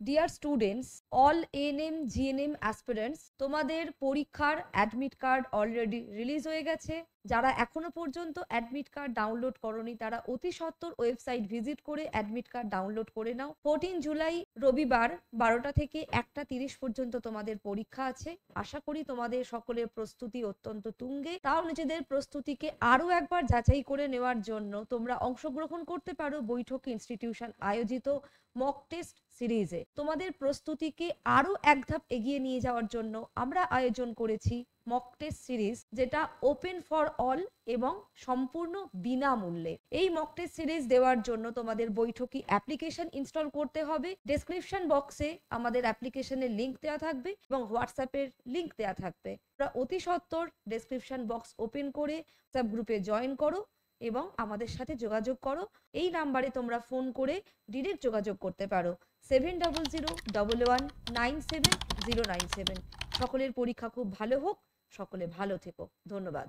Dear students, all ANM GNM aspirants, তোমাদের পরীক্ষার admit card already release হয়ে গেছে। যারা এখনো পর্যন্ত অ্যাডমিট কার্ড ডাউনলোড করোনি তারা অতি সত্বর ওয়েবসাইট ভিজিট করে অ্যাডমিট কার্ড ডাউনলোড করে নাও। 14 জুলাই রবিবার 12টা থেকে 1টা 30 পর্যন্ত তোমাদের পরীক্ষা আছে। আশা করি তোমাদের সকলের প্রস্তুতি অত্যন্ত তুঙ্গে। তাও নিজেদের প্রস্তুতিকে আরো একবার যাচাই করে নেওয়ার জন্য তোমরা অংশগ্রহণ করতে পারো বৈঠক ইনস্টিটিউশন আয়োজিত মক টেস্ট সিরিজে। তোমাদের প্রস্তুতিকে আরো এক ধাপ এগিয়ে নিয়ে যাওয়ার জন্য আমরা আয়োজন করেছি মক টেস্ট সিরিজ, যেটা ওপেন ফর অল এবং সম্পূর্ণ বিনামূল্যে। এই মক টেস্ট সিরিজ দেওয়ার জন্য তোমাদের বৈঠকি অ্যাপ্লিকেশন ইনস্টল করতে হবে। ডেসক্রিপশন বক্সে আমাদের অ্যাপ্লিকেশনের লিংক দেওয়া থাকবে এবং হোয়াটসঅ্যাপের লিংক দেওয়া থাকবে। তোমরা অতি সত্বর ডেসক্রিপশন বক্স ওপেন করে হোয়াটসঅ্যাপ গ্রুপে জয়েন করো এবং আমাদের সাথে যোগাযোগ করো। এই নাম্বারে তোমরা ফোন করে ডিরেক্ট যোগাযোগ করতে পারো 7001197097। সকলের পরীক্ষা খুব ভালো হোক, সকলে ভালো থেকো। ধন্যবাদ।